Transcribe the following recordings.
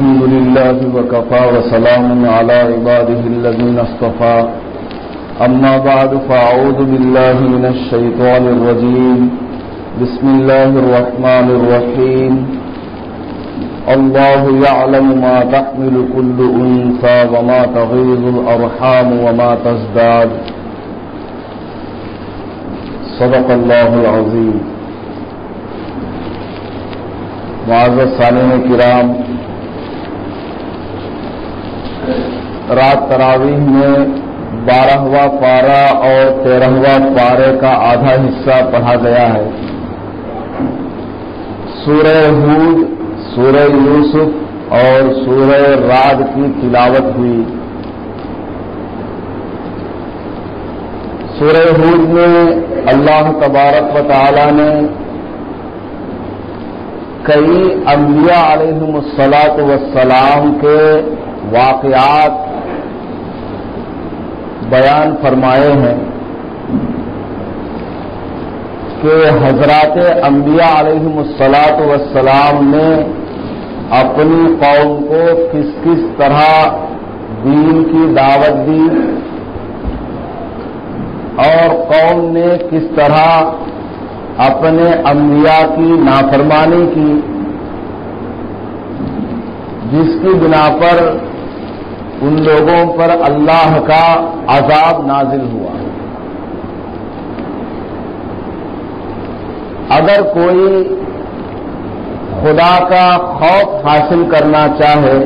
الحمد لله وكفى وسلام على عباده الذين اصطفى أما بعد فأعوذ بالله من الشيطان الرجيم بسم الله الرحمن الرحيم الله يعلم ما تحمل كل أنثى وما تغيض الأرحام وما تزداد صدق الله العظيم. معزز سامعین کرام، رات تراویح میں 12واں پارہ اور 13واں پارے کا آدھا حصہ پڑھا گیا ہے. سورہ ہود، سورہ یوسف اور سورہ رعد کی تلاوت ہوئی. سورہ ہود میں اللہ تبارک و تعالی نے کئی انبیاء علیہم الصلاۃ والسلام کے واقعات بیان فرمائے ہیں کہ حضرات انبیاء علیہم الصلاۃ والسلام نے اپنی قوم کو کس کس طرح دین کی دعوت دی اور قوم نے کس طرح اپنے انبیاء کی نافرمانی کی، جس کی بنا پر ان لوگوں پر اللہ کا عذاب نازل ہوا. اگر کوئی خدا کا خوف حاصل کرنا چاہے،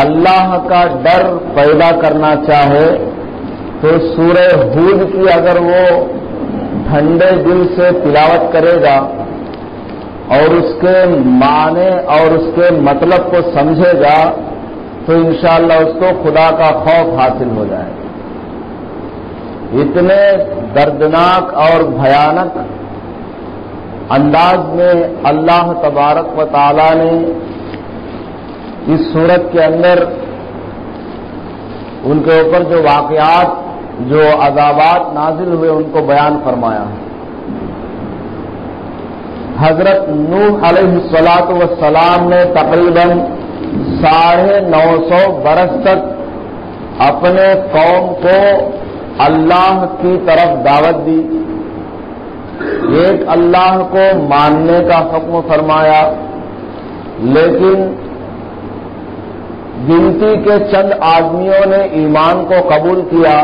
اللہ کا ڈر پیدا کرنا چاہے، تو سورہ ہود کی اگر وہ ٹھنڈے دل سے تلاوت کرے گا اور اس کے معنی اور اس کے مطلب کو سمجھے گا تو انشاءاللہ اس کو خدا کا خوف حاصل ہو جائے گا. اتنے دردناک اور بھیانک انداز میں اللہ تبارک و تعالی نے اس سورت کے اندر ان کے اوپر جو واقعات، جو عذابات نازل ہوئے ان کو بیان فرمایا ہے. حضرت نوح علیہ الصلاۃ والسلام نے تقریباً 950 برس تک اپنے قوم کو اللہ کی طرف دعوت دی. ایک اللہ کو ماننے کا حکم فرمایا، لیکن گنتی کے چند آدمیوں نے ایمان کو قبول کیا،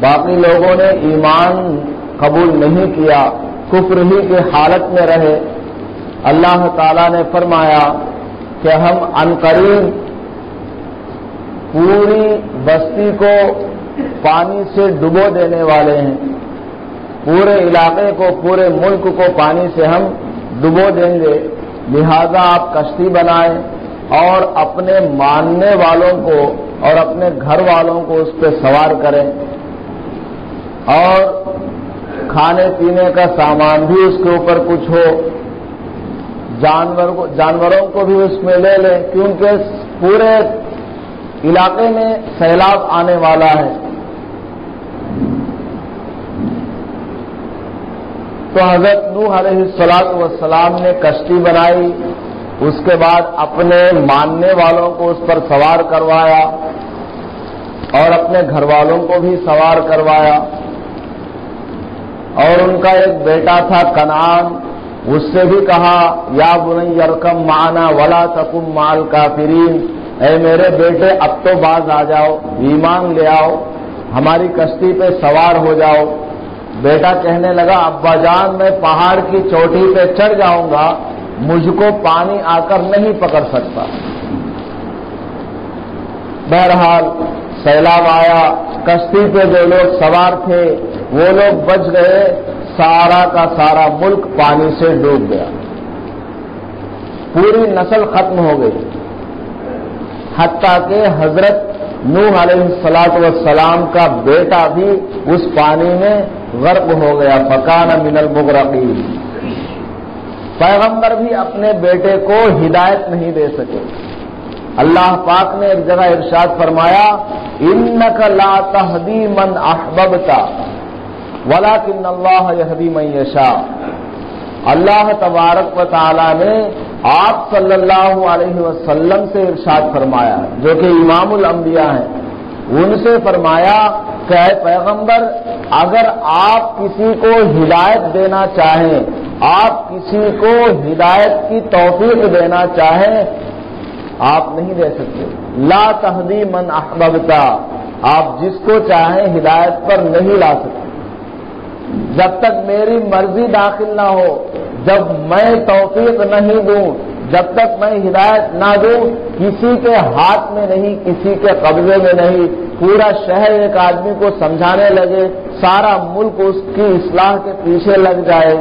باقی لوگوں نے ایمان قبول نہیں کیا، کفر ہی کی حالت میں رہے. اللہ تعالی نے فرمایا کہ ہم عنقریب پوری بستی کو پانی سے ڈبو دینے والے ہیں. پورے علاقے کو، پورے ملک کو پانی سے ہم ڈبو دیں گے، لہذا آپ کشتی بنائیں اور اپنے ماننے والوں کو اور اپنے گھر والوں کو اس پہ سوار کریں، اور کھانے پینے کا سامان بھی اس کے اوپر کچھ ہو، جانوروں کو بھی اس میں لے لیں، کیونکہ پورے علاقے میں سیلاب آنے والا ہے. تو حضرت نوح علیہ الصلاۃ والسلام نے کشتی بنائی، اس کے بعد اپنے ماننے والوں کو اس پر سوار کروایا اور اپنے گھر والوں کو بھی سوار کروایا. اور ان کا ایک بیٹا تھا کنعان، اس سے بھی کہا یا بنی ارکم معنا ولا تکن مع الکافرین، اے میرے بیٹے اب تو باز آ جاؤ، ایمان لے آؤ، ہماری کشتی پہ سوار ہو جاؤ. بیٹا کہنے لگا ابا جان میں پہاڑ کی چوٹی پہ چڑھ جاؤں گا، مجھ کو پانی آ کر نہیں پکڑ سکتا. بہرحال سیلاب آیا، کشتی پہ جو لوگ سوار تھے وہ لوگ بچ گئے، سارا کا سارا ملک پانی سے ڈوب گیا، پوری نسل ختم ہو گئی، حتیٰ کہ حضرت نوح علیہ الصلاۃ والسلام کا بیٹا بھی اس پانی میں غرق ہو گیا. فکان من المغرقین. پیغمبر بھی اپنے بیٹے کو ہدایت نہیں دے سکے. اللہ پاک نے ایک جگہ ارشاد فرمایا انک لا تہدی من احببت ولکن اللہ یہدی من یشاء. اللہ تبارک و تعالی نے آپ صلی اللہ علیہ وسلم سے ارشاد فرمایا، جو کہ امام الانبیاء ہیں، ان سے فرمایا کہ اے پیغمبر، اگر آپ کسی کو ہدایت دینا چاہیں، آپ کسی کو ہدایت کی توفیق دینا چاہیں، آپ نہیں دے سکتے۔ لا تہدی من احببت، آپ جس کو چاہیں ہدایت پر نہیں لا سکتے جب تک میری مرضی داخل نہ ہو، جب میں توفیق نہیں دوں، جب تک میں ہدایت نہ دوں، کسی کے ہاتھ میں نہیں، کسی کے قبضے میں نہیں۔ پورا شہر ایک آدمی کو سمجھانے لگے، سارا ملک اس کی اصلاح کے پیچھے لگ جائے،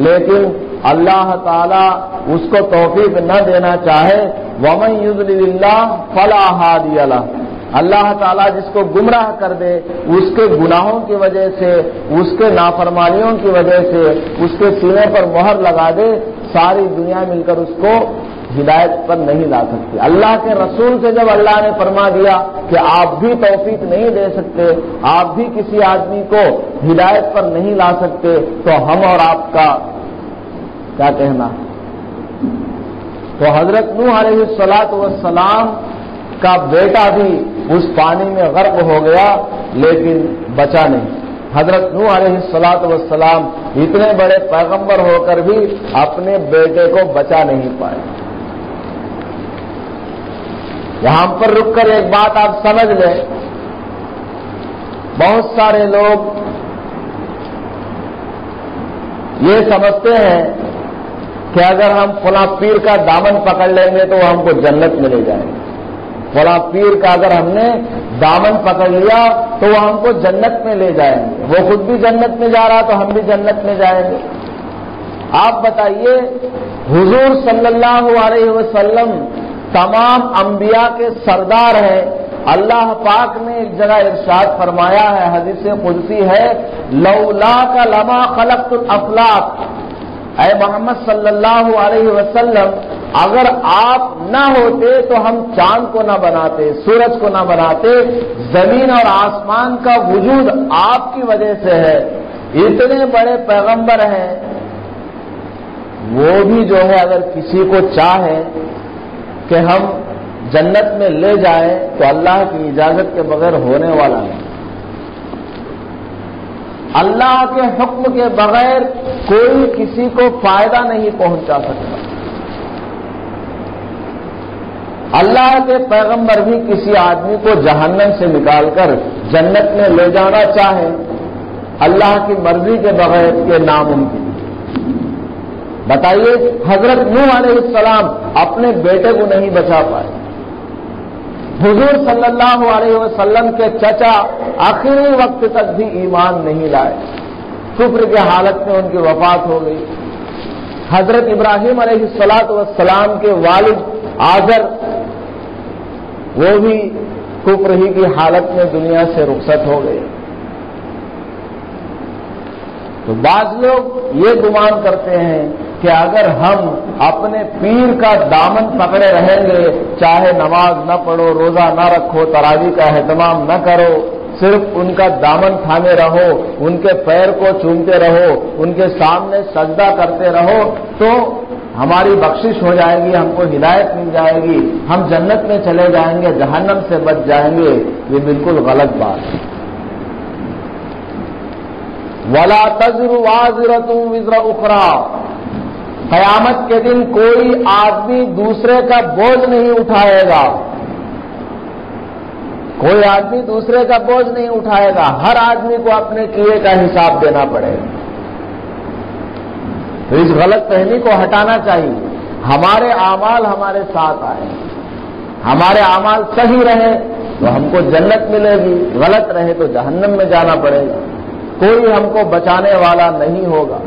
لیکن اللہ تعالیٰ اس کو توفیق نہ دینا چاہے، وَمَن يُضْلِلِ اللَّهُ فَلَا هَادِيَ لَهُ، اللہ تعالیٰ جس کو گمراہ کر دے، اس کے گناہوں کی وجہ سے، اس کے نافرمانیوں کی وجہ سے، اس کے سینے پر مہر لگا دے، ساری دنیا مل کر اس کو ہدایت پر نہیں لا سکتی۔ اللہ کے رسول سے جب اللہ نے فرما دیا کہ آپ بھی توفیق نہیں دے سکتے، آپ بھی کسی آدمی کو ہدایت پر نہیں لا سکتے، تو ہم اور آپ کا کیا کہنا؟ تو حضرت نوح علیہ السلام کا بیٹا بھی اس پانی میں غرق ہو گیا، لیکن بچا نہیں۔ حضرت نوح علیہ السلام اتنے بڑے پیغمبر ہو کر بھی اپنے بیٹے کو بچا نہیں پائے۔ یہاں پر رک کر ایک بات آپ سمجھ لیں، بہت سارے لوگ یہ سمجھتے ہیں کہ اگر ہم فلاں پیر کا دامن پکڑ لیں گے تو وہ ہم کو جنت میں لے جائیں گے، فلاں پیر کا اگر ہم نے دامن پکڑ لیا تو وہ ہم کو جنت میں لے جائیں گے، وہ خود بھی جنت میں جا رہا تو ہم بھی جنت میں جائیں گے۔ آپ بتائیے، حضور صلی اللہ علیہ وسلم تمام انبیاء کے سردار ہیں، اللہ پاک نے ایک جگہ ارشاد فرمایا ہے، حدیث قدسی ہے، لولاک لما خلقت الافلاک، اے محمد صلی اللہ علیہ وسلم، اگر آپ نہ ہوتے تو ہم چاند کو نہ بناتے، سورج کو نہ بناتے، زمین اور آسمان کا وجود آپ کی وجہ سے ہے۔ اتنے بڑے پیغمبر ہیں، وہ بھی جو ہے اگر کسی کو چاہے کہ ہم جنت میں لے جائیں تو اللہ کی اجازت کے بغیر ہونے والا نہیں۔ اللہ کے حکم کے بغیر کوئی کسی کو فائدہ نہیں پہنچا سکتا۔ اللہ کے پیغمبر بھی کسی آدمی کو جہنم سے نکال کر جنت میں لے جانا چاہیں، اللہ کی مرضی کے بغیر یہ ناممکن۔ بتائیے، حضرت نوح علیہ السلام اپنے بیٹے کو نہیں بچا پائے، حضور صلی اللہ علیہ وسلم کے چچا آخری وقت تک بھی ایمان نہیں لائے، کفر کی حالت میں ان کی وفات ہو گئی۔ حضرت ابراہیم علیہ السلام کے والد آزر، وہ بھی کفر ہی کی حالت میں دنیا سے رخصت ہو گئے۔ تو بعض لوگ یہ گمان کرتے ہیں کہ اگر ہم اپنے پیر کا دامن پکڑے رہیں گے، چاہے نماز نہ پڑھو، روزہ نہ رکھو، تراویح کا اہتمام نہ کرو، صرف ان کا دامن تھامے رہو، ان کے پیر کو چومتے رہو، ان کے سامنے سجدہ کرتے رہو، تو ہماری بخشش ہو جائے گی، ہم کو ہدایت مل جائے گی، ہم جنت میں چلے جائیں گے، جہنم سے بچ جائیں گے۔ یہ بالکل غلط بات ہے۔ وَلَا تَزِرُ وَازِرَةٌ وِزْرَ أُخْرَىٰ، قیامت کے دن کوئی آدمی دوسرے کا بوجھ نہیں اٹھائے گا، کوئی آدمی دوسرے کا بوجھ نہیں اٹھائے گا، ہر آدمی کو اپنے کیے کا حساب دینا پڑے گا۔ تو اس غلط فہمی کو ہٹانا چاہیے، ہمارے اعمال ہمارے ساتھ آئے، ہمارے اعمال صحیح رہے تو ہم کو جنت ملے گی، غلط رہے تو جہنم میں جانا پڑے گا، کوئی ہم کو بچانے والا نہیں ہوگا۔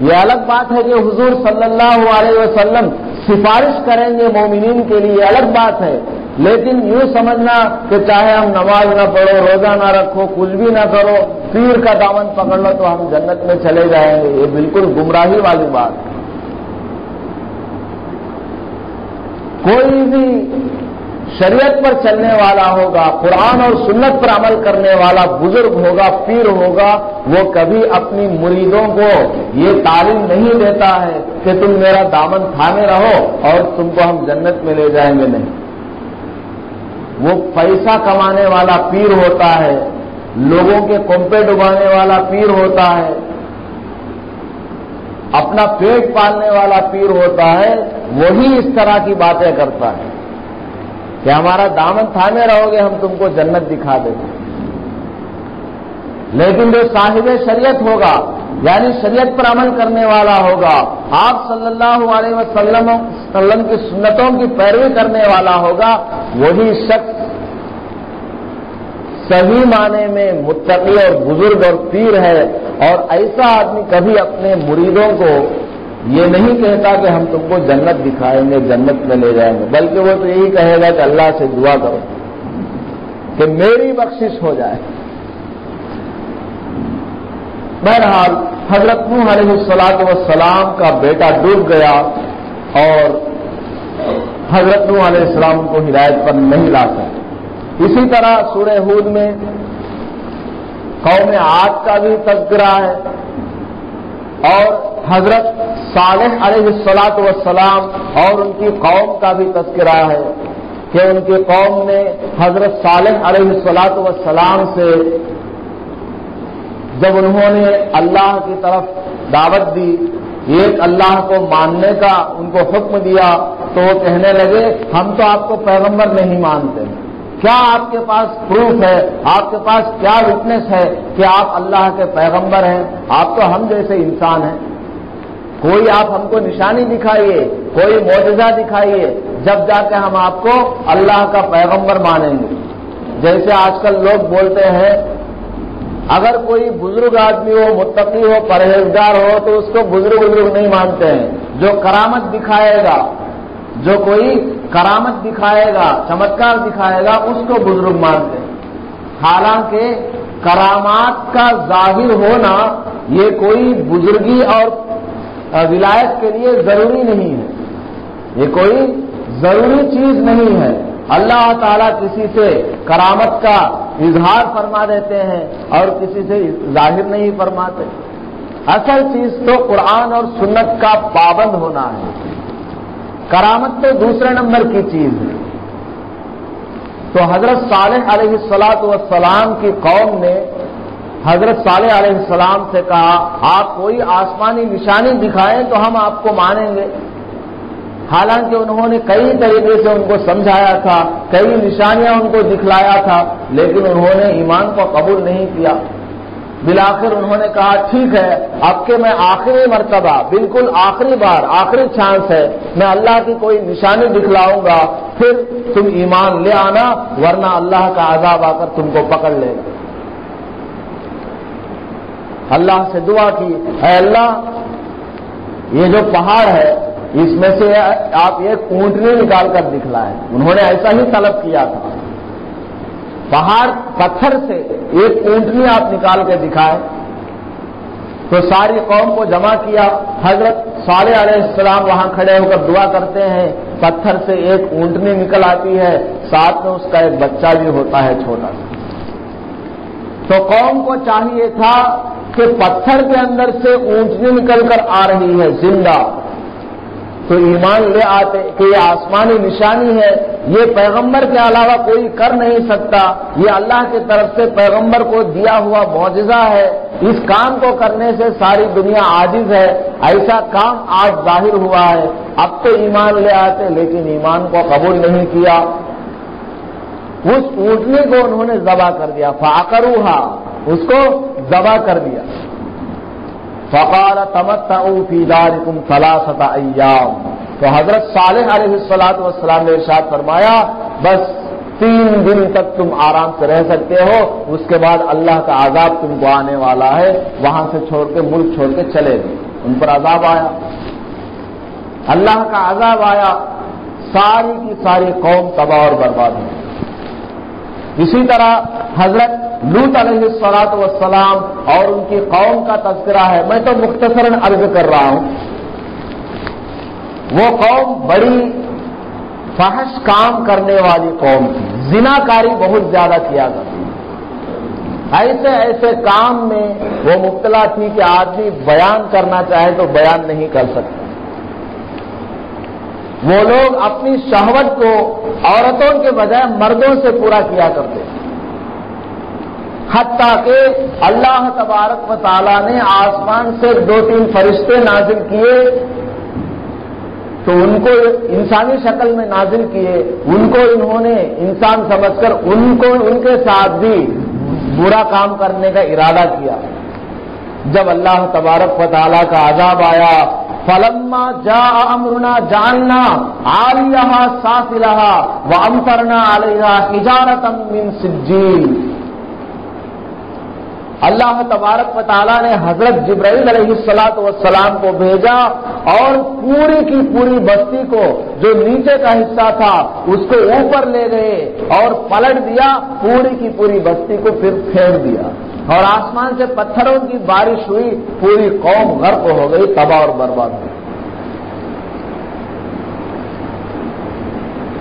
یہ الگ بات ہے کہ حضور صلی اللہ علیہ وسلم سفارش کریں گے مومنین کے لیے، یہ الگ بات ہے، لیکن یوں سمجھنا کہ چاہے ہم نماز نہ پڑھو، روزہ نہ رکھو، کچھ بھی نہ کرو، پیر کا دامن پکڑ لو تو ہم جنت میں چلے جائیں گے، یہ بالکل گمراہی والی بات ہے۔ کوئی بھی شریعت پر چلنے والا ہوگا، قرآن اور سنت پر عمل کرنے والا بزرگ ہوگا، پیر ہوگا، وہ کبھی اپنی مریدوں کو یہ تعلیم نہیں دیتا ہے کہ تم میرا دامن تھامے رہو اور تم کو ہم جنت میں لے جائیں گے، نہیں۔ وہ پیسہ کمانے والا پیر ہوتا ہے، لوگوں کے کنپے ڈبانے والا پیر ہوتا ہے، اپنا پیٹ پالنے والا پیر ہوتا ہے، وہی اس طرح کی باتیں کرتا ہے کہ ہمارا دامن تھامے رہو گے ہم تم کو جنت دکھا دیں گے۔ لیکن جو صاحب شریعت ہوگا، یعنی شریعت پر عمل کرنے والا ہوگا، آپ صلی اللہ علیہ وسلم کی سنتوں کی پیروی کرنے والا ہوگا، وہی شخص صحیح معنی میں متقی اور بزرگ اور پیر ہے۔ اور ایسا آدمی کبھی اپنے مریدوں کو یہ نہیں کہتا کہ ہم تم کو جنت دکھائیں گے، جنت میں لے جائیں گے، بلکہ وہ تو یہی کہے گا کہ اللہ سے دعا کرو کہ میری بخشش ہو جائے۔ بہرحال حضرت نوح علیہ السلام کا بیٹا ڈوب گیا اور حضرت نوح علیہ السلام کو ہدایت پر نہیں لا سکے۔ اسی طرح سورہ ہود میں قوم عاد کا بھی تذکرہ ہے اور حضرت صالح علیہ السلام اور ان کی قوم کا بھی تذکرہ ہے کہ ان کی قوم نے حضرت صالح علیہ السلام سے جب انہوں نے اللہ کی طرف دعوت دی، ایک اللہ کو ماننے کا ان کو حکم دیا، تو وہ کہنے لگے ہم تو آپ کو پیغمبر نہیں مانتے، کیا آپ کے پاس پروف ہے، آپ کے پاس کیا وٹنس ہے کہ آپ اللہ کے پیغمبر ہیں؟ آپ تو ہم جیسے انسان ہیں، کوئی آپ ہم کو نشانی دکھائیے، کوئی معجزہ دکھائیے، جب جا کے ہم آپ کو اللہ کا پیغمبر مانیں گے۔ جیسے آج کل لوگ بولتے ہیں اگر کوئی بزرگ آدمی ہو، متقی ہو، پرہیزگار ہو تو اس کو بزرگ نہیں مانتے ہیں، جو کرامت دکھائے گا، جو کوئی کرامت دکھائے گا، چمتکار دکھائے گا، اس کو بزرگ مانتے ہیں۔ حالانکہ کرامات کا ظاہر ہونا یہ کوئی بزرگی اور ولایت کے لیے ضروری نہیں ہے، یہ کوئی ضروری چیز نہیں ہے۔ اللہ تعالیٰ کسی سے کرامت کا اظہار فرما دیتے ہیں اور کسی سے ظاہر نہیں فرماتے۔ اصل چیز تو قرآن اور سنت کا پابند ہونا ہے، کرامت تو دوسرے نمبر کی چیز ہے۔ تو حضرت صالح علیہ السلام کی قوم نے حضرت صالح علیہ السلام سے کہا آپ کوئی آسمانی نشانی دکھائیں تو ہم آپ کو مانیں گے۔ حالانکہ انہوں نے کئی طریقے سے ان کو سمجھایا تھا، کئی نشانیاں ان کو دکھلایا تھا، لیکن انہوں نے ایمان کو قبول نہیں کیا۔ بالآخر انہوں نے کہا ٹھیک ہے، اب کہ میں آخری مرتبہ، بالکل آخری بار، آخری چانس ہے، میں اللہ کی کوئی نشانی دکھلاؤں گا، پھر تم ایمان لے آنا، ورنہ اللہ کا عذاب آ کر تم کو پکڑ لے گا۔ اللہ سے دعا کی، اے اللہ یہ جو پہاڑ ہے اس میں سے آپ ایک اونٹنی نکال کر دکھلائیں۔ انہوں نے ایسا ہی طلب کیا تھا، پہاڑ پتھر سے ایک اونٹنی آپ نکال کے دکھائے۔ تو ساری قوم کو جمع کیا، حضرت صالح علیہ السلام وہاں کھڑے ہو کر دعا کرتے ہیں، پتھر سے ایک اونٹنی نکل آتی ہے، ساتھ میں اس کا ایک بچہ بھی ہوتا ہے چھوٹا سا۔ تو قوم کو چاہیے تھا کہ پتھر کے اندر سے اونٹنی نکل کر آ رہی ہے زندہ، تو ایمان لے آتے کہ یہ آسمانی نشانی ہے، یہ پیغمبر کے علاوہ کوئی کر نہیں سکتا، یہ اللہ کی طرف سے پیغمبر کو دیا ہوا معجزہ ہے، اس کام کو کرنے سے ساری دنیا عاجز ہے، ایسا کام آج ظاہر ہوا ہے، اب تو ایمان لے آتے، لیکن ایمان کو قبول نہیں کیا۔ اس اونٹنی کو انہوں نے ذبح کر دیا، فعقروها، اس کو ذبح کر دیا۔ فقال تمتعوا فی دارکم ثلاثۃ ایام، تو حضرت صالح علیہ السلام نے ارشاد فرمایا بس 3 دن تک تم آرام سے رہ سکتے ہو، اس کے بعد اللہ کا عذاب تم کو آنے والا ہے، وہاں سے چھوڑ کے ملک چھوڑ کے چلے گئے۔ ان پر عذاب آیا، اللہ کا عذاب آیا، ساری کی ساری قوم تباہ اور برباد ہوئی۔ اسی طرح حضرت لوط علیہ السلام اور ان کی قوم کا تذکرہ ہے، میں تو مختصراً عرض کر رہا ہوں۔ وہ قوم بڑی فحش کام کرنے والی قوم تھی، زناکاری بہت زیادہ کیا کرتی، ایسے ایسے کام میں وہ مبتلا تھی کہ آدمی بیان کرنا چاہے تو بیان نہیں کر سکتا۔ وہ لوگ اپنی شہوت کو عورتوں کے بجائے مردوں سے پورا کیا کرتے تھے، حتیٰ کہ اللہ تبارک و تعالیٰ نے آسمان سے 2-3 فرشتے نازل کیے تو ان کو انسانی شکل میں نازل کیے، ان کو انہوں نے انسان سمجھ کر ان کے ساتھ بھی برا کام کرنے کا ارادہ کیا۔ جب اللہ تبارک و تعالیٰ کا عذاب آیا، فلما جاء امرنا جعلنا عالیہا سافلہا وامطرنا علیہا حجارۃ من سجیل، اللہ تبارک و تعالیٰ نے حضرت جبرائیل علیہ السلام کو بھیجا اور پوری کی پوری بستی کو جو نیچے کا حصہ تھا اس کو اوپر لے گئے اور پلٹ دیا، پوری کی پوری بستی کو پھر پھینک دیا اور آسمان سے پتھروں کی بارش ہوئی، پوری قوم غرق ہو گئی، تباہ اور برباد ہو گئی۔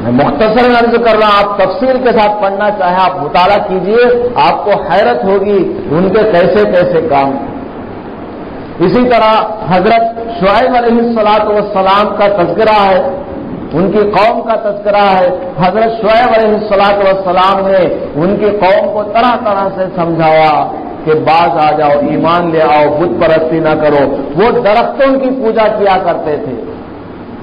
میں مختصر عرض کر رہا ہوں، آپ تفصیل کے ساتھ پڑھنا چاہیں آپ مطالعہ کیجئے، آپ کو حیرت ہوگی ان کے کیسے کیسے کام۔ اسی طرح حضرت شعیب علیہ السلام کا تذکرہ ہے، ان کی قوم کا تذکرہ ہے۔ حضرت شعیب علیہ السلام نے ان کی قوم کو طرح طرح سے سمجھایا کہ باز آ جاؤ، ایمان لے آؤ، بت پرستی نہ کرو۔ وہ درختوں کی پوجا کیا کرتے تھے،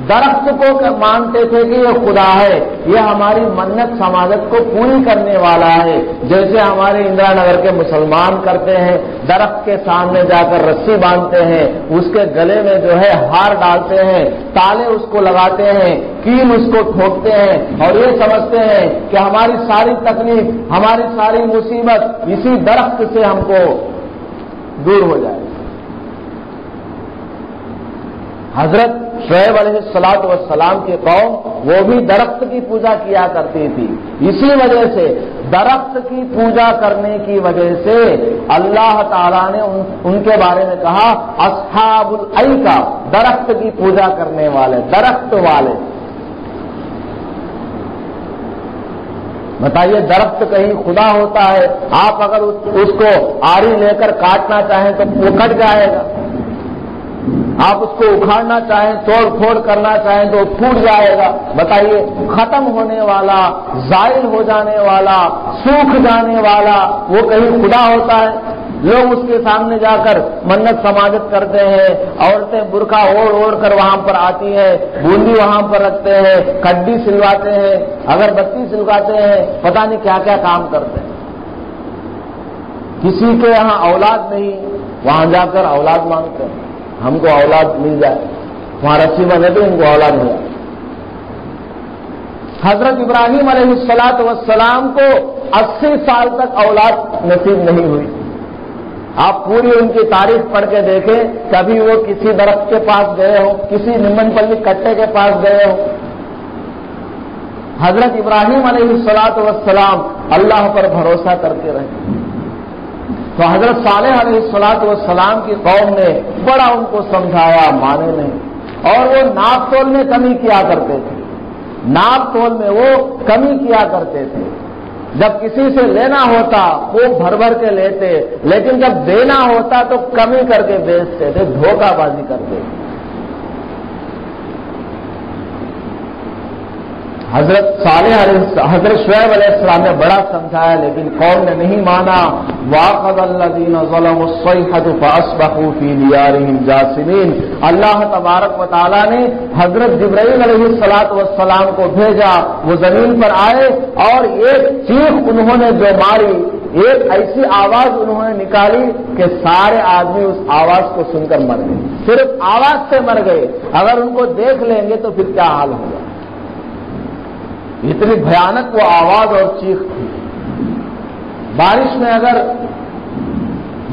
درخت کو مانتے تھے کہ یہ خدا ہے، یہ ہماری منت سماجت کو پوری کرنے والا ہے، جیسے ہمارے اندرا نگر کے مسلمان کرتے ہیں، درخت کے سامنے جا کر رسی باندھتے ہیں، اس کے گلے میں جو ہے ہار ڈالتے ہیں، تالے اس کو لگاتے ہیں، کیل اس کو ٹھوکتے ہیں اور یہ سمجھتے ہیں کہ ہماری ساری تکلیف، ہماری ساری مصیبت اسی درخت سے ہم کو دور ہو جائے۔ حضرت شعیب علیہ السلام کی قوم وہ بھی درخت کی پوجا کیا کرتی تھی، اسی وجہ سے درخت کی پوجا کرنے کی وجہ سے اللہ تعالیٰ نے ان کے بارے میں کہا اصحاب الایکا، درخت کی پوجا کرنے والے، درخت والے۔ بتائیے درخت کہیں خدا ہوتا ہے؟ آپ اگر اس کو آری لے کر کاٹنا چاہیں تو وہ کٹ جائے گا، آپ اس کو اکھاڑنا چاہیں، توڑ پھوڑ کرنا چاہیں تو پھوٹ جائے گا۔ بتائیے ختم ہونے والا، زائل ہو جانے والا، سوکھ جانے والا وہ کہیں خدا ہوتا ہے؟ لوگ اس کے سامنے جا کر منت سماجت کرتے ہیں، عورتیں برقع اوڑھ کر وہاں پر آتی ہیں، بوندی وہاں پر رکھتے ہیں، کڈی سلواتے ہیں، اگربتی سلواتے ہیں، پتہ نہیں کیا کیا کام کرتے ہیں۔ کسی کے یہاں اولاد نہیں، وہاں جا کر اولاد مانگتے ہیں، ہم کو اولاد مل جائے، وہاں رسی بنے تو ان کو اولاد ملا۔ حضرت ابراہیم علیہ السلام کو 80 سال تک اولاد نصیب نہیں ہوئی۔ آپ پوری ان کی تاریخ پڑھ کے دیکھیں، کبھی وہ کسی درخت کے پاس گئے ہوں، کسی نمن پلی کٹے کے پاس گئے ہوں۔ حضرت ابراہیم علیہ السلام اللہ پر بھروسہ کرتے رہے، تو حضرت صالح علیہ السلام کی قوم نے بڑا ان کو سمجھایا، مانے نہیں، اور وہ ناپ تول میں کمی کیا کرتے تھے، ناپ تول میں وہ کمی کیا کرتے تھے۔ جب کسی سے لینا ہوتا خوب بھر بھر کے لیتے، لیکن جب دینا ہوتا تو کمی کر کے بیچتے تھے، دھوکہ بازی کرتے تھے۔ حضرت شعیب علیہ السلام نے بڑا سمجھایا لیکن قوم نے نہیں مانا۔ وَأَخَذَ الَّذِينَ ظَلَمُوا الصَّيْحَةُ فَأَصْبَحُوا فِي دِيَارِهِمْ جَاثِمِينَ۔ اللہ تبارک و تعالیٰ نے حضرت جبرائیل علیہ السلام کو بھیجا، وہ زمین پر آئے اور ایک چیخ انہوں نے جو ماری، ایک ایسی آواز انہوں نے نکالی کہ سارے آدمی اس آواز کو سن کر مر گئے، صرف آواز سے مر گئے۔ اگر ان کو دیکھ لیں گے تو پھر کیا حال ہوگا؟ اتنی بھیانک وہ آواز اور چیخ تھی۔ بارش میں اگر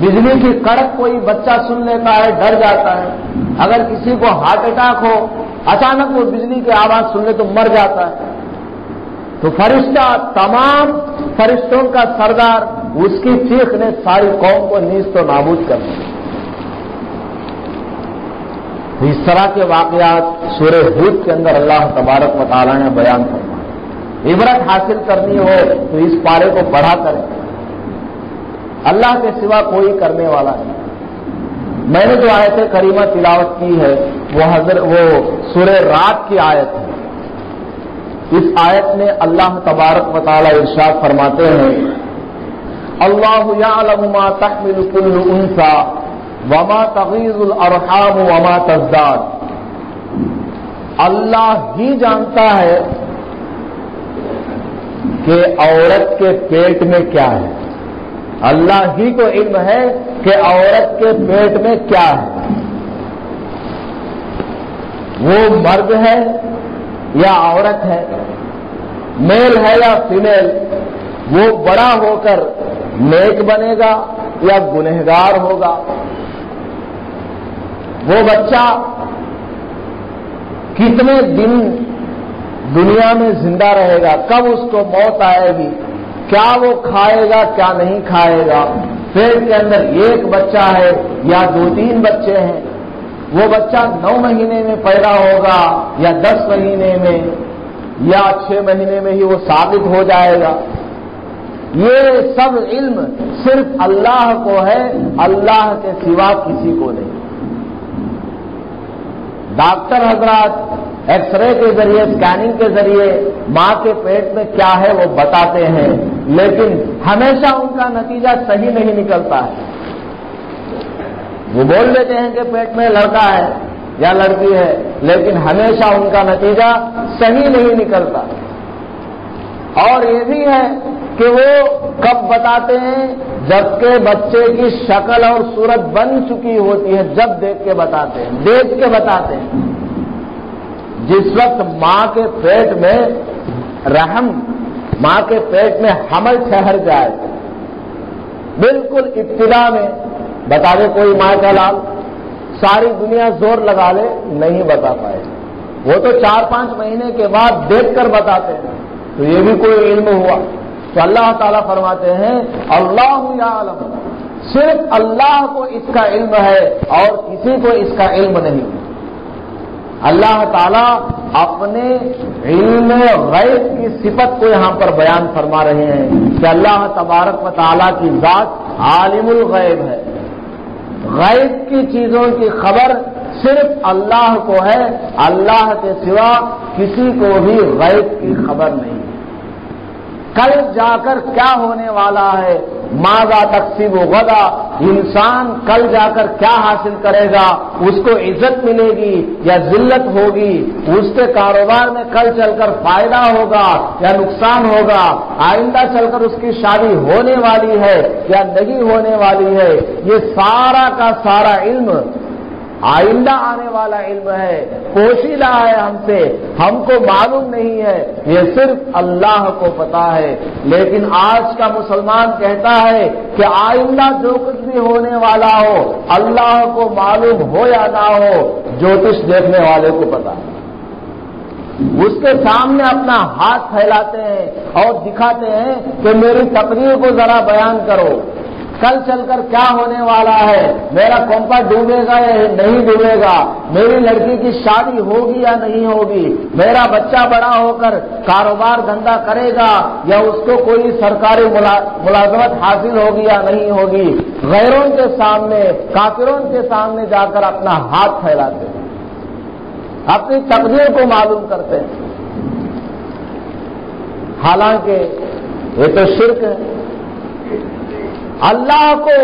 بجلی کی کڑک کوئی بچہ سن لیتا ہے ڈر جاتا ہے، اگر کسی کو ہارٹ اٹیک ہو اچانک وہ بجلی کی آواز سن لے تو مر جاتا ہے۔ تو فرشتہ، تمام فرشتوں کا سردار، اس کی چیخ نے ساری قوم کو نیست و نابود کر دیا۔ اس طرح کے واقعات سورہ ہود کے اندر اللہ تبارک و تعالیٰ نے بیان کیا۔ عبرت حاصل کرنی ہو تو اس پارے کو پڑھا کریں. اللہ کے سوا کوئی کرنے والا نہیں. میں نے جو آیت کریمہ تلاوت کی ہے وہ سورہ رات کی آیت ہے. اس آیت میں اللہ تبارک و تعالی ارشاد فرماتے ہیں اللہ یعلم ما تحمل كل انثى وما تغیض الارحام وما تزداد. اللہ ہی جانتا ہے کہ عورت کے پیٹ میں کیا ہے. اللہ ہی کو علم ہے کہ عورت کے پیٹ میں کیا ہے. وہ مرد ہے یا عورت ہے، میل ہے یا فیمیل، وہ بڑا ہو کر نیک بنے گا یا گنہگار ہوگا. وہ بچہ کتنے دن دنیا میں زندہ رہے گا، کب اس کو موت آئے گی، کیا وہ کھائے گا کیا نہیں کھائے گا، پیٹ کے اندر ایک بچہ ہے یا 2-3 بچے ہیں، وہ بچہ 9 مہینے میں پیدا ہوگا یا 10 مہینے میں یا 6 مہینے میں ہی وہ ثابت ہو جائے گا. یہ سب علم صرف اللہ کو ہے، اللہ کے سوا کسی کو نہیں. ڈاکٹر حضرات ایکس رے کے ذریعے، اسکیننگ کے ذریعے ماں کے پیٹ میں کیا ہے وہ بتاتے ہیں، لیکن ہمیشہ ان کا نتیجہ صحیح نہیں نکلتا ہے. وہ بول دیتے ہیں کہ پیٹ میں لڑکا ہے یا لڑکی ہے، لیکن ہمیشہ ان کا نتیجہ صحیح نہیں نکلتا. اور یہ بھی ہے کہ وہ کب بتاتے ہیں، جبکہ بچے کی شکل اور صورت بن چکی ہوتی ہے، جب دیکھ کے بتاتے ہیں، دیکھ کے بتاتے ہیں. جس وقت ماں کے پیٹ میں رحم، ماں کے پیٹ میں حمل ٹھہر جائے، بالکل ابتدا میں بتا دے کوئی ماں کا لال، ساری دنیا زور لگا لے نہیں بتا پائے. وہ تو 4-5 مہینے کے بعد دیکھ کر بتاتے ہیں. تو یہ بھی کوئی علم ہوا. تو اللہ تعالیٰ فرماتے ہیں اللہ یعلم، صرف اللہ کو اس کا علم ہے اور کسی کو اس کا علم نہیں. اللہ تعالیٰ اپنے علم غیب کی صفت کو یہاں پر بیان فرما رہے ہیں کہ اللہ تبارک و تعالیٰ کی ذات عالم الغیب ہے. غیب کی چیزوں کی خبر صرف اللہ کو ہے، اللہ کے سوا کسی کو بھی غیب کی خبر نہیں. کل جا کر کیا ہونے والا ہے، ماذا تکسب غدا، انسان کل جا کر کیا حاصل کرے گا، اس کو عزت ملے گی یا ذلت ہوگی، اس کے کاروبار میں کل چل کر فائدہ ہوگا یا نقصان ہوگا، آئندہ چل کر اس کی شادی ہونے والی ہے یا نہیں ہونے والی ہے، یہ سارا کا سارا علم آئندہ آنے والا علم ہے، پوشیدہ ہے ہم سے، ہم کو معلوم نہیں ہے، یہ صرف اللہ کو پتا ہے. لیکن آج کا مسلمان کہتا ہے کہ آئندہ جو کچھ بھی ہونے والا ہو اللہ کو معلوم ہو یا نہ ہو، جوتش دیکھنے والے کو پتا ہے. اس کے سامنے اپنا ہاتھ پھیلاتے ہیں اور دکھاتے ہیں کہ میری تقریر کو ذرا بیان کرو، کل چل کر کیا ہونے والا ہے، میرا کمپا ڈوبے گا یا نہیں ڈوبے گا، میری لڑکی کی شادی ہوگی یا نہیں ہوگی، میرا بچہ بڑا ہو کر کاروبار دھندا کرے گا یا اس کو کوئی سرکاری ملازمت حاصل ہوگی یا نہیں ہوگی. غیروں کے سامنے، کافروں کے سامنے جا کر اپنا ہاتھ پھیلاتے ہیں، اپنی تقدیر کو معلوم کرتے ہیں. حالانکہ یہ تو شرک ہے. اللہ کو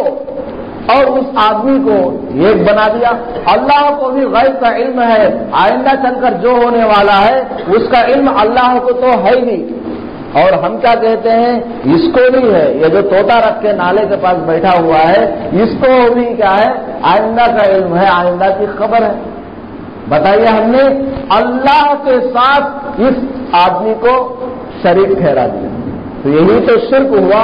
اور اس آدمی کو ایک بنا دیا. اللہ کو بھی غیب کا علم ہے، آئندہ چل کر جو ہونے والا ہے اس کا علم اللہ کو تو ہے ہی نہیں. اور ہم کیا کہتے ہیں، اس کو بھی ہے، یہ جو طوطا رکھ کے نالے کے پاس بیٹھا ہوا ہے اس کو بھی کیا ہے، آئندہ کا علم ہے، آئندہ کی خبر ہے. بتائیے، ہم نے اللہ کے ساتھ اس آدمی کو شریک ٹھہرا دیا. تو یہی تو شرک ہوا.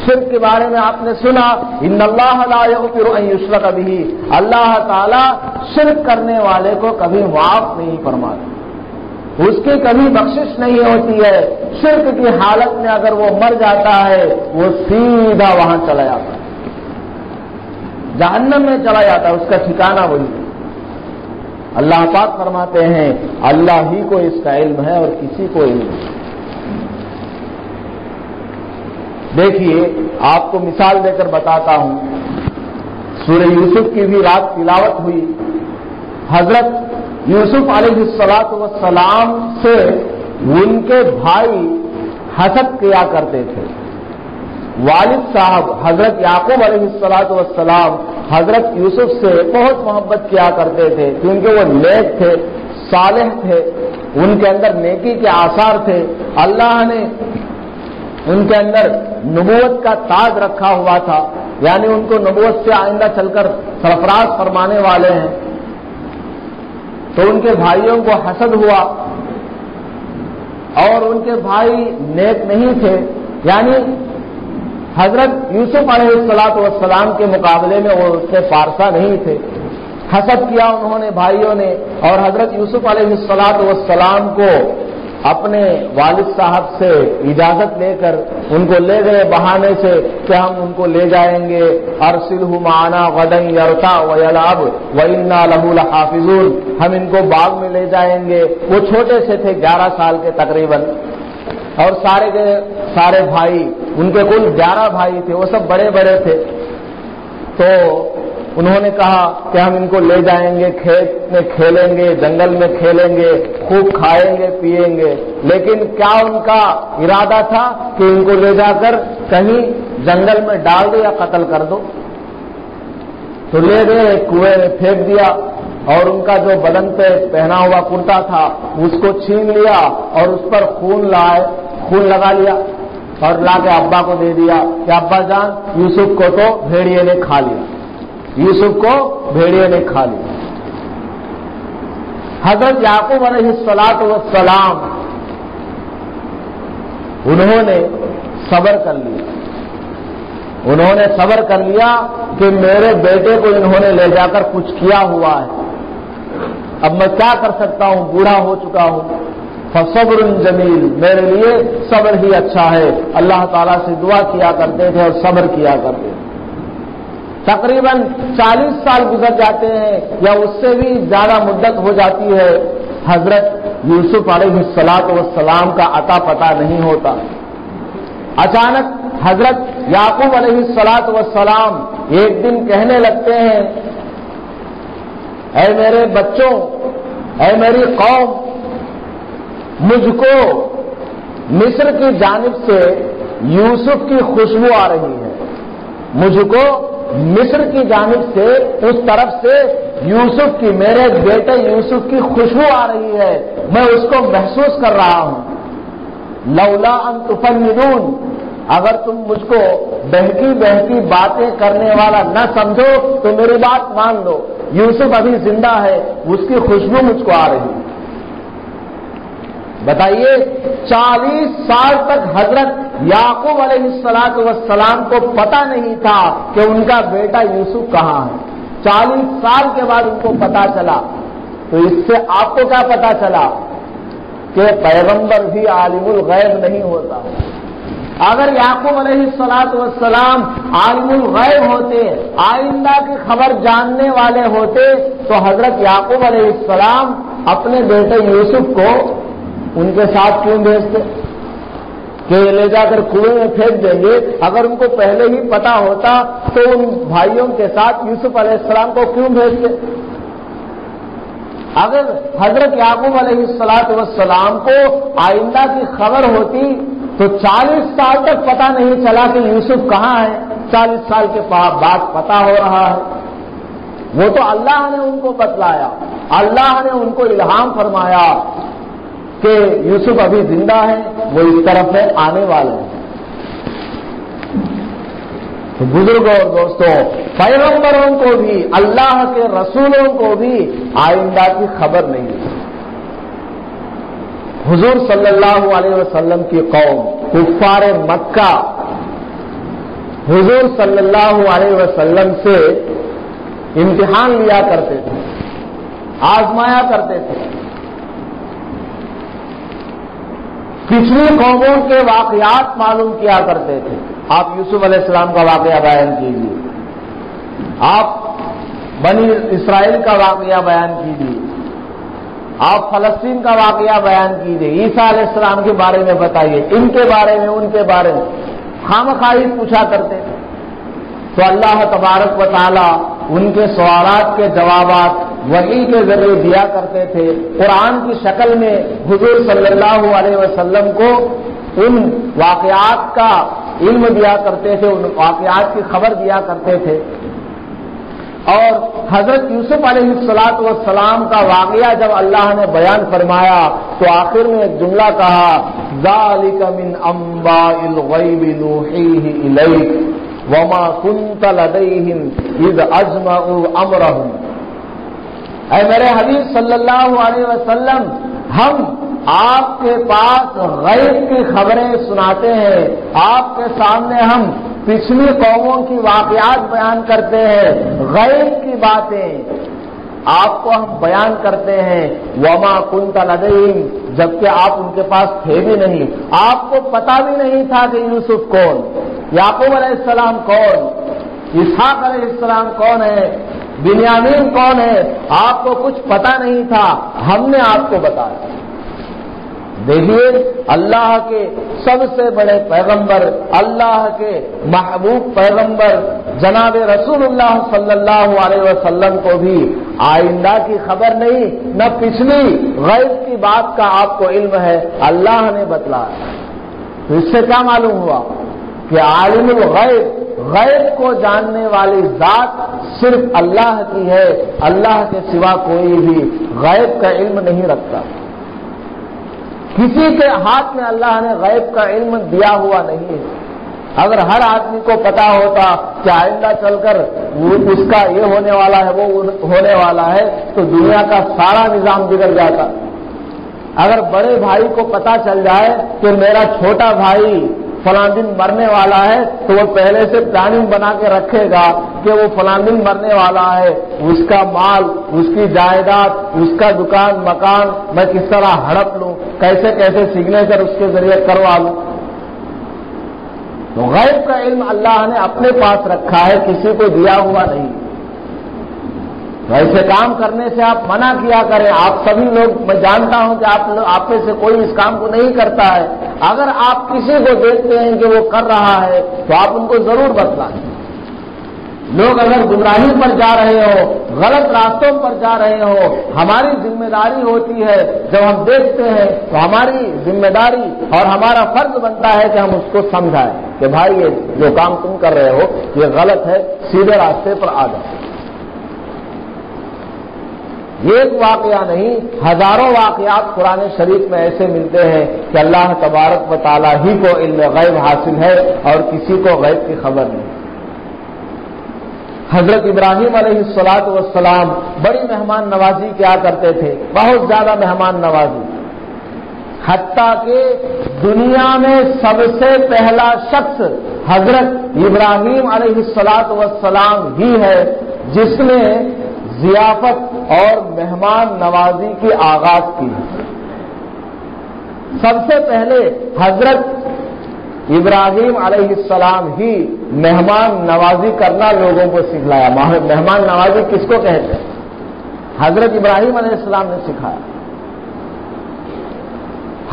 شرک کے بارے میں آپ نے سنا، ان اللہ لا یغفر ان یشرک بہ، اللہ تعالیٰ شرک کرنے والے کو کبھی معاف نہیں فرماتا، اس کی کبھی بخشش نہیں ہوتی ہے. شرک کی حالت میں اگر وہ مر جاتا ہے وہ سیدھا وہاں چلا جاتا ہے، جہنم میں چلا جاتا ہے، اس کا ٹھکانہ وہی ہے. اللہ پاک فرماتے ہیں اللہ ہی کو اس کا علم ہے اور کسی کو علم نہیں. دیکھیے آپ کو مثال دے کر بتاتا ہوں، سورہ یوسف کی بھی رات تلاوت ہوئی. حضرت یوسف علیہ السلام سے ان کے بھائی حسد کیا کرتے تھے. والد صاحب حضرت یعقوب علیہ السلام حضرت یوسف سے بہت محبت کیا کرتے تھے کیونکہ وہ نیک تھے، صالح تھے، ان کے اندر نیکی کے آثار تھے. اللہ نے ان کے اندر نبوت کا تاج رکھا ہوا تھا، یعنی ان کو نبوت سے آئندہ چل کر سرفراز فرمانے والے ہیں. تو ان کے بھائیوں کو حسد ہوا اور ان کے بھائی نیک نہیں تھے، یعنی حضرت یوسف علیہ السلام کے مقابلے میں وہ اس سے فارسا نہیں تھے. حسد کیا انہوں نے بھائیوں نے، اور حضرت یوسف علیہ السلام کو اپنے والد صاحب سے اجازت لے کر ان کو لے گئے بہانے سے کہ ہم ان کو لے جائیں گے. ارسلہ معنا غدا یرتع ویلعب وانا لہ لحافظون، ہم ان کو باغ میں لے جائیں گے. وہ چھوٹے سے تھے، 11 سال کے تقریباً، اور سارے کے سارے بھائی، ان کے کل 11 بھائی تھے، وہ سب بڑے بڑے تھے. تو انہوں نے کہا کہ ہم ان کو لے جائیں گے، کھیت میں کھیلیں گے، جنگل میں کھیلیں گے، خوب کھائیں گے پیئیں گے. لیکن کیا ان کا ارادہ تھا کہ ان کو لے جا کر کہیں جنگل میں ڈال دو یا قتل کر دو؟ تو لے گئے، کنویں میں پھینک دیا، اور ان کا جو بدن پہ پہنا ہوا کرتا تھا اس کو چھین لیا اور اس پر خون لگا لیا اور لا کے ابا کو دے دیا کہ ابا جان یوسف کو تو بھیڑیے نے کھا لیا، یوسف کو بھیڑیے نے کھا لیا. حضرت یعقوب علیہ السلام انہوں نے صبر کر لیا، انہوں نے صبر کر لیا کہ میرے بیٹے کو انہوں نے لے جا کر کچھ کیا ہوا ہے، اب میں کیا کر سکتا ہوں، بوڑھا ہو چکا ہوں. فصبر جمیل، میرے لیے صبر ہی اچھا ہے. اللہ تعالیٰ سے دعا کیا کرتے تھے اور صبر کیا کرتے تھے. تقریباً 40 سال گزر جاتے ہیں یا اس سے بھی زیادہ مدت ہو جاتی ہے، حضرت یوسف علیہ السلام کا عطا پتہ نہیں ہوتا. اچانک حضرت یعقوب علیہ السلام ایک دن کہنے لگتے ہیں، اے میرے بچوں، اے میری قوم، مجھ کو مصر کی جانب سے یوسف کی خوشبو آ رہی ہے، مجھ کو مصر کی جانب سے اس طرف سے یوسف کی، میرے بیٹے یوسف کی خوشبو آ رہی ہے، میں اس کو محسوس کر رہا ہوں. لولا ان تفندون، اگر تم مجھ کو بہکی بہکی باتیں کرنے والا نہ سمجھو تو میری بات مان لو، یوسف ابھی زندہ ہے، اس کی خوشبو مجھ کو آ رہی ہے. بتائیے 40 سال تک حضرت یعقوب علیہ السلام کو پتہ نہیں تھا کہ ان کا بیٹا یوسف کہاں ہے. 40 سال کے بعد ان کو پتہ چلا. تو اس سے آپ کو کیا پتہ چلا کہ پیغمبر بھی عالم الغیب نہیں ہوتا. اگر یعقوب علیہ السلام عالم الغیب ہوتے، آئندہ کی خبر جاننے والے ہوتے، تو حضرت یعقوب علیہ السلام اپنے بیٹے یوسف کو ان کے ساتھ کیوں بھیجتے کہ لے جا کر کنویں میں پھینک دیں گے؟ اگر ان کو پہلے ہی پتا ہوتا تو ان بھائیوں کے ساتھ یوسف علیہ السلام کو کیوں بھیجتے؟ اگر حضرت یعقوب علیہ السلام کو آئندہ کی خبر ہوتی تو 40 سال تک پتا نہیں چلا کہ یوسف کہاں ہے، 40 سال کے بعد پتا ہو رہا ہے. وہ تو اللہ نے ان کو بتلایا، اللہ نے ان کو الہام فرمایا کہ یوسف ابھی زندہ ہے، وہ اس طرف ہے، آنے والے ہیں. تو بزرگوں اور دوستوں، پیغمبروں کو بھی، اللہ کے رسولوں کو بھی آئندہ کی خبر نہیں ہے. حضور صلی اللہ علیہ وسلم کی قوم کفار مکہ حضور صلی اللہ علیہ وسلم سے امتحان لیا کرتے تھے، آزمایا کرتے تھے. پچھلی قوموں کے واقعات معلوم کیا کرتے تھے. آپ یوسف علیہ السلام کا واقعہ بیان کیجیے، آپ بنی اسرائیل کا واقعہ بیان کیجیے، آپ فلسطین کا واقعہ بیان کیجیے، عیسیٰ علیہ السلام کے بارے میں بتائیے، ان کے بارے میں، ان کے بارے میں. خامخواہی پوچھا کرتے تھے، تو اللہ تبارک و تعالی ان کے سوالات کے جوابات وحی کے ذریعے دیا کرتے تھے، قرآن کی شکل میں حضور صلی اللہ علیہ وسلم کو ان واقعات کا علم دیا کرتے تھے، ان واقعات کی خبر دیا کرتے تھے۔ اور حضرت یوسف علیہ السلام کا واقعہ جب اللہ نے بیان فرمایا تو آخر میں ایک جملہ کہا، ذَلِكَ مِنْ أَنْبَاءِ الْغَيْبِ نُوحِيهِ إِلَيْكَ وَمَا كُنْتَ لَدَيْهِمْ إِذْ أَجْمَعُوا أَمْرَهُمْ۔ اے میرے حبیب صلی اللہ علیہ وسلم، ہم آپ کے پاس غیب کی خبریں سناتے ہیں، آپ کے سامنے ہم پچھلی قوموں کی واقعات بیان کرتے ہیں، غیب کی باتیں آپ کو ہم بیان کرتے ہیں۔ وما كنت لديهم، جبکہ آپ ان کے پاس تھے بھی نہیں، آپ کو پتا بھی نہیں تھا کہ یوسف کون، یعقوب علیہ السلام کون، اسحاق علیہ السلام کون ہے، بنیامین کون ہے، آپ کو کچھ پتا نہیں تھا، ہم نے آپ کو بتایا۔ دیکھیے اللہ کے سب سے بڑے پیغمبر، اللہ کے محبوب پیغمبر جناب رسول اللہ صلی اللہ علیہ وسلم کو بھی آئندہ کی خبر نہیں، نہ پچھلی غیب کی بات کا آپ کو علم ہے، اللہ نے بتلایا۔ تو اس سے کیا معلوم ہوا کہ عالم الغیب، غیب کو جاننے والی ذات صرف اللہ کی ہے، اللہ کے سوا کوئی بھی غیب کا علم نہیں رکھتا۔ کسی کے ہاتھ میں اللہ نے غیب کا علم دیا ہوا نہیں ہے۔ اگر ہر آدمی کو پتا ہوتا کہ آئندہ چل کر اس کا یہ ہونے والا ہے، وہ ہونے والا ہے، تو دنیا کا سارا نظام بگڑ جاتا۔ اگر بڑے بھائی کو پتا چل جائے کہ میرا چھوٹا بھائی فلاں دن مرنے والا ہے، تو وہ پہلے سے پلاننگ بنا کے رکھے گا کہ وہ فلاں دن مرنے والا ہے، اس کا مال، اس کی جائیداد، اس کا دکان مکان میں کس طرح ہڑپ لوں، کیسے کیسے سگنیچر اس کے ذریعے کروا لوں۔ تو غیب کا علم اللہ نے اپنے پاس رکھا ہے، کسی کو دیا ہوا نہیں۔ ایسے کام کرنے سے آپ منع کیا کریں۔ آپ سبھی لوگ، میں جانتا ہوں کہ آپ میں سے کوئی اس کام کو نہیں کرتا ہے، اگر آپ کسی کو دیکھتے ہیں کہ وہ کر رہا ہے تو آپ ان کو ضرور بتلائیں۔ لوگ اگر گمراہی پر جا رہے ہو، غلط راستوں پر جا رہے ہو، ہماری ذمہ داری ہوتی ہے، جب ہم دیکھتے ہیں تو ہماری ذمہ داری اور ہمارا فرض بنتا ہے کہ ہم اس کو سمجھائیں کہ بھائی یہ جو کام تم کر رہے ہو یہ غلط ہے، سیدھے راستے پر آ جاؤ۔ ایک واقعہ نہیں، ہزاروں واقعات قرآن شریف میں ایسے ملتے ہیں کہ اللہ تبارک و تعالیٰ ہی کو علم غیب حاصل ہے اور کسی کو غیب کی خبر نہیں۔ حضرت ابراہیم علیہ السلام بڑی مہمان نوازی کیا کرتے تھے، بہت زیادہ مہمان نوازی، حتیٰ کہ دنیا میں سب سے پہلا شخص حضرت ابراہیم علیہ السلام ہی ہے جس نے ضیافت اور مہمان نوازی کی آغاز کی۔ سب سے پہلے حضرت ابراہیم علیہ السلام ہی مہمان نوازی کرنا لوگوں کو سکھلایا۔ مہمان نوازی کس کو کہتے ہیں؟ حضرت ابراہیم علیہ السلام نے سکھایا۔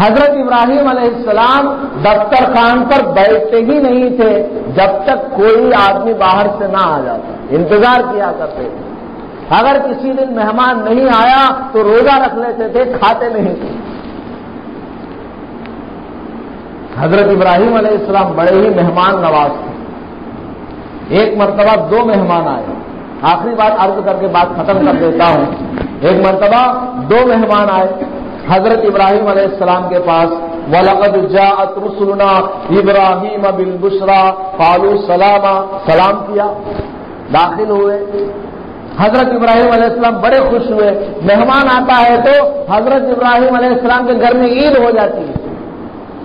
حضرت ابراہیم علیہ السلام دسترخوان پر بیٹھتے ہی نہیں تھے جب تک کوئی آدمی باہر سے نہ آ جاتا، انتظار کیا کرتے تھے۔ اگر کسی دن مہمان نہیں آیا تو روزہ رکھ لیتے تھے، کھاتے نہیں تھے۔ حضرت ابراہیم علیہ السلام بڑے ہی مہمان نواز تھے۔ ایک مرتبہ 2 مہمان آئے، آخری بات عرض کر کے بات ختم کر دیتا ہوں۔ ایک مرتبہ 2 مہمان آئے حضرت ابراہیم علیہ السلام کے پاس، وَلَقَدْ جَاءَتْ رُسُلُنَا إِبْرَاهِيمَ بِالْبُشْرَىٰ قَالُوا سَلَامًا، سلام کیا، داخل ہوئے۔ حضرت ابراہیم علیہ السلام بڑے خوش ہوئے۔ مہمان آتا ہے تو حضرت ابراہیم علیہ السلام کے گھر میں عید ہو جاتی ہے،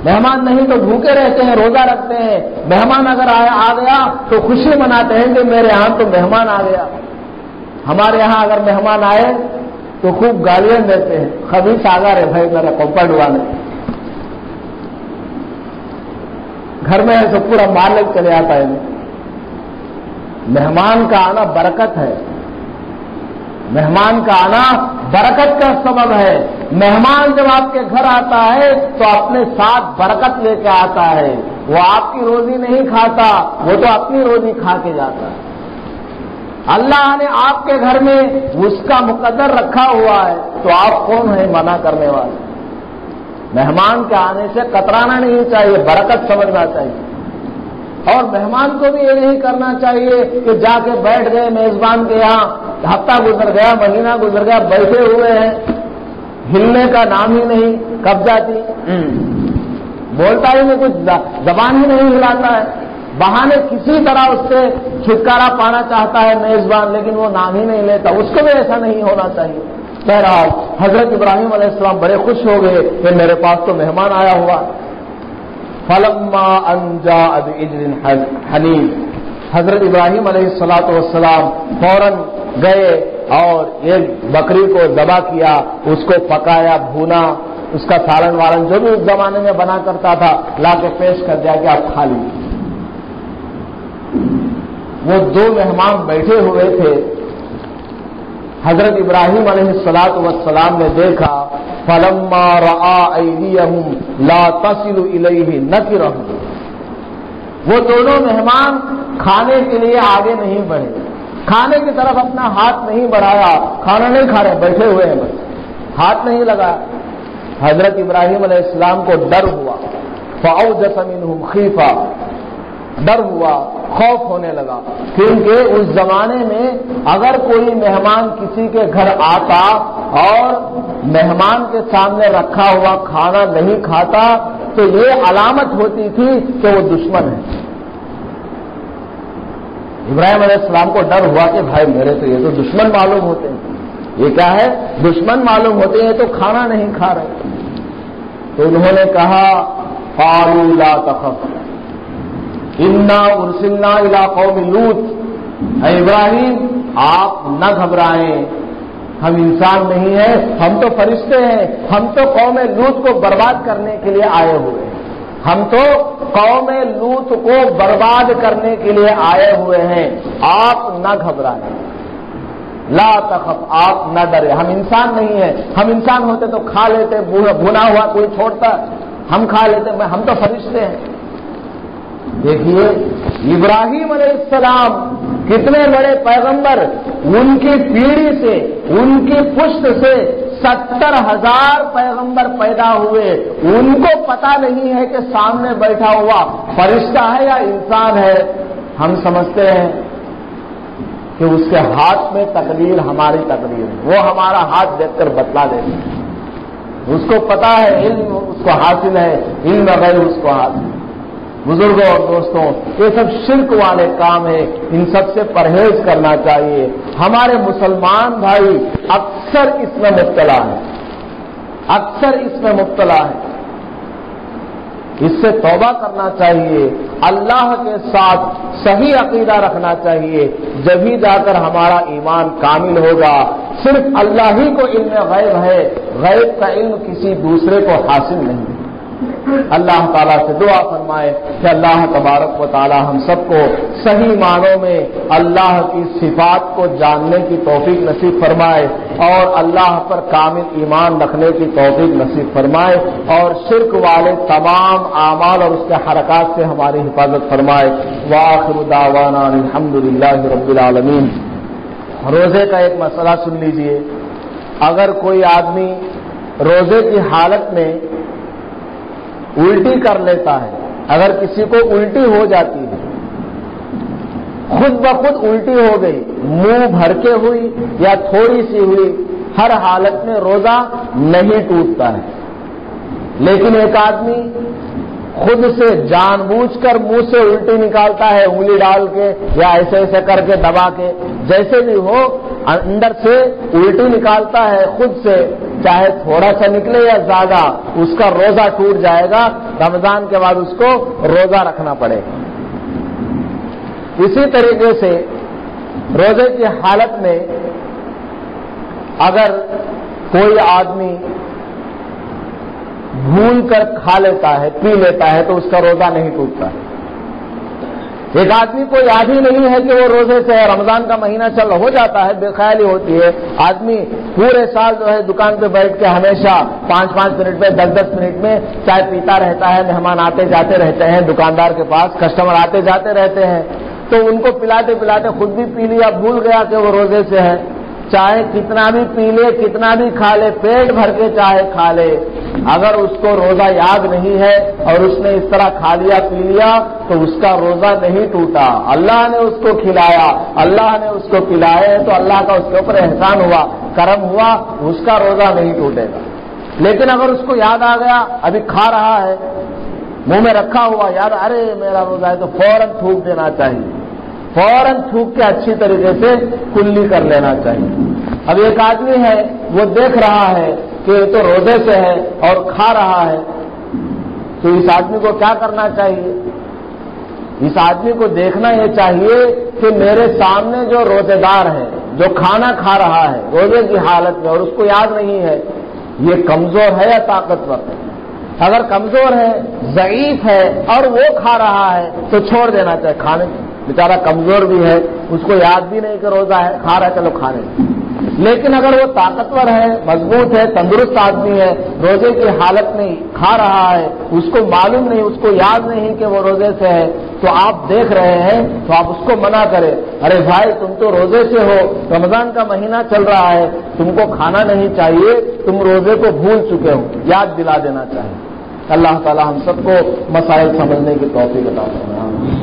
مہمان نہیں تو بھوکے رہتے ہیں، روزہ رکھتے ہیں۔ مہمان اگر آ گیا تو خوشی مناتے ہیں کہ میرے یہاں تو مہمان آ گیا۔ ہمارے یہاں اگر مہمان آئے تو خوب گالیاں دیتے ہیں، خبیث آگا رے بھائی میرا کمپا ڈوانے، گھر میں ہے تو پورا مالک چلے آتا ہے۔ مہمان کا آنا برکت ہے، مہمان کا آنا برکت کا سبب ہے۔ مہمان جب آپ کے گھر آتا ہے تو اپنے ساتھ برکت لے کے آتا ہے، وہ آپ کی روزی نہیں کھاتا، وہ تو اپنی روزی کھا کے جاتا ہے۔ اللہ نے آپ کے گھر میں اس کا مقدر رکھا ہوا ہے، تو آپ کون ہیں منع کرنے والے؟ مہمان کے آنے سے کترانا نہیں چاہیے، برکت سمجھنا چاہیے۔ اور مہمان کو بھی یہ نہیں کرنا چاہیے کہ جا کے بیٹھ گئے میزبان کے یہاں، ہفتہ گزر گیا، مہینہ گزر گیا، بیٹھے ہوئے ہیں، ہلنے کا نام ہی نہیں، کب جاتی، بولتا ہی نہیں، کچھ زبان ہی نہیں ہلاتا ہے، بہانے کسی طرح اس سے چھٹکارا پانا چاہتا ہے میزبان، لیکن وہ نام ہی نہیں لیتا، اس کو بھی ایسا نہیں ہونا چاہیے۔ بہرحال حضرت ابراہیم علیہ السلام بڑے خوش ہو گئے کہ میرے پاس تو مہمان آیا ہوا۔ فلما ان جاء بعجل حنیذ، حضرت ابراہیم علیہ السلام فوراً گئے اور ایک بکری کو ذبح کیا، اس کو پکایا، بھونا، اس کا سالن وارن جو بھی اس زمانے میں بنا کرتا تھا لا کے پیش کر دیا کہ آپ کھا لیجیے۔ وہ دو مہمان بیٹھے ہوئے تھے، حضرت ابراہیم علیہ السلام نے دیکھا، فلما رأى أيديهم لا تصل إليه نكرهم، وہ دونوں مہمان کھانے کے لیے آگے نہیں بڑھے، کھانے کی طرف اپنا ہاتھ نہیں بڑھایا، کھانا نہیں کھا رہے، بیٹھے ہوئے ہیں، بس ہاتھ نہیں لگا۔ حضرت ابراہیم علیہ السلام کو ڈر ہوا، فأوجس منهم خیفہ، ڈر ہوا، خوف ہونے لگا، کیونکہ اس زمانے میں اگر کوئی مہمان کسی کے گھر آتا اور مہمان کے سامنے رکھا ہوا کھانا نہیں کھاتا تو یہ علامت ہوتی تھی کہ وہ دشمن ہے۔ ابراہیم علیہ السلام کو ڈر ہوا کہ بھائی میرے تو یہ تو دشمن معلوم ہوتے ہیں، یہ کیا ہے، دشمن معلوم ہوتے ہیں، تو کھانا نہیں کھا رہے۔ تو انہوں نے کہا قالوا لا تخف انا ارسلنا الی قوم لوط، اے ابراہیم آپ نہ گھبرائیں، ہم انسان نہیں ہیں، ہم تو فرشتے ہیں، ہم تو قوم لوط کو برباد کرنے کے لیے آئے ہوئے ہیں، ہم تو قوم لوط کو برباد کرنے کے لیے آئے ہوئے ہیں، آپ نہ گھبرائیں، لا تخف، آپ نہ ڈرے، ہم انسان نہیں ہیں، ہم انسان ہوتے تو کھا لیتے، بھونا ہوا کوئی چھوڑتا ہم کھا لیتے، ہم تو فرشتے ہیں۔ دیکھیے ابراہیم علیہ السلام کتنے بڑے پیغمبر، ان کی پیڑھی سے، ان کی پشت سے 70,000 پیغمبر پیدا ہوئے، ان کو پتا نہیں ہے کہ سامنے بیٹھا ہوا فرشتہ ہے یا انسان ہے۔ ہم سمجھتے ہیں کہ اس کے ہاتھ میں تقدیر ہماری تقدیر ہے، وہ ہمارا ہاتھ دیکھ کر بتلا دیتے ہیں، اس کو پتا ہے، علم اس کو حاصل ہے، علم غیب اس کو حاصل ہے۔ بزرگوں اور دوستوں، یہ سب شرک والے کام ہیں، ان سب سے پرہیز کرنا چاہیے۔ ہمارے مسلمان بھائی اکثر اس میں مبتلا ہیں، اکثر اس میں مبتلا ہے، اس سے توبہ کرنا چاہیے، اللہ کے ساتھ صحیح عقیدہ رکھنا چاہیے، جبھی جا کر ہمارا ایمان کامل ہوگا۔ صرف اللہ ہی کو علم غیب ہے، غیب کا علم کسی دوسرے کو حاصل نہیں ہے۔ اللہ تعالیٰ سے دعا فرمائے کہ اللہ تبارک و تعالیٰ ہم سب کو صحیح معنوں میں اللہ کی صفات کو جاننے کی توفیق نصیب فرمائے اور اللہ پر کامل ایمان رکھنے کی توفیق نصیب فرمائے اور شرک والے تمام اعمال اور اس کے حرکات سے ہماری حفاظت فرمائے۔ وآخر دعوانا الحمدللہ رب العالمین۔ روزے کا ایک مسئلہ سن لیجئے، اگر کوئی آدمی روزے کی حالت میں الٹی کر لیتا ہے، اگر کسی کو الٹی ہو جاتی ہے، خود بخود الٹی ہو گئی، منہ بھر کے ہوئی یا تھوڑی سی ہوئی، ہر حالت میں روزہ نہیں ٹوٹتا ہے، لیکن ایک آدمی خود سے جان بوجھ کر منہ سے الٹی نکالتا ہے، انگلی ڈال کے یا ایسے ایسے کر کے دبا کے، جیسے بھی ہو اندر سے الٹی نکالتا ہے خود سے، چاہے تھوڑا سا نکلے یا زیادہ، اس کا روزہ ٹوٹ جائے گا، رمضان کے بعد اس کو روزہ رکھنا پڑے گا۔ اسی طریقے سے روزے کی حالت میں اگر کوئی آدمی بھول کر کھا لیتا ہے، پی لیتا ہے، تو اس کا روزہ نہیں ٹوٹتا۔ ایک آدمی کو یاد ہی نہیں ہے کہ وہ روزے سے ہے، رمضان کا مہینہ چل ہو جاتا ہے، بے خیالی ہوتی ہے، آدمی پورے سال جو ہے دکان پہ بیٹھ کے ہمیشہ 5-5 منٹ میں 10-10 منٹ میں چائے پیتا رہتا ہے، مہمان آتے جاتے رہتے ہیں دکاندار کے پاس، کسٹمر آتے جاتے رہتے ہیں، تو ان کو پلاتے پلاتے خود بھی پی لیا، بھول گیا کہ وہ روزے سے ہے، چاہے کتنا بھی پی لے کتنا بھی کھا لے، پیٹ بھر کے چاہے کھا لے، اگر اس کو روزہ یاد نہیں ہے اور اس نے اس طرح کھا لیا پی لیا تو اس کا روزہ نہیں ٹوٹا، اللہ نے اس کو کھلایا، اللہ نے اس کو پلایا تو اللہ کا اس کے اوپر احسان ہوا، کرم ہوا، اس کا روزہ نہیں ٹوٹے گا۔ لیکن اگر اس کو یاد آ گیا، ابھی کھا رہا ہے، منہ میں رکھا ہوا، یاد ارے میرا روزہ ہے، تو فوراً تھوک دینا چاہیے، فوراً تھوک کے اچھی طریقے سے کلی کر لینا چاہیے۔ اب ایک آدمی ہے وہ دیکھ رہا ہے کہ یہ تو روزے سے ہے اور کھا رہا ہے، تو اس آدمی کو کیا کرنا چاہیے؟ اس آدمی کو دیکھنا یہ چاہیے کہ میرے سامنے جو روزے دار ہے، جو کھانا کھا رہا ہے روزے کی حالت میں اور اس کو یاد نہیں ہے، یہ کمزور ہے یا طاقتور ہے؟ اگر کمزور ہے، ضعیف ہے اور وہ کھا رہا ہے تو چھوڑ دینا چاہیے کھانے، بیچارہ کمزور بھی ہے، اس کو یاد بھی نہیں کہ روزہ ہے، کھا رہا ہے چلو کھانے۔ لیکن اگر وہ طاقتور ہے، مضبوط ہے، تندرست آدمی ہے، روزے کی حالت میں کھا رہا ہے، اس کو معلوم نہیں، اس کو یاد نہیں کہ وہ روزے سے ہے، تو آپ دیکھ رہے ہیں تو آپ اس کو منع کریں، ارے بھائی تم تو روزے سے ہو، رمضان کا مہینہ چل رہا ہے، تم کو کھانا نہیں چاہیے، تم روزے کو بھول چکے ہو، یاد دلا دینا چاہیے۔ اللہ تعالی ہم سب کو مسائل سمجھنے کی توفیق عطا فرمائے۔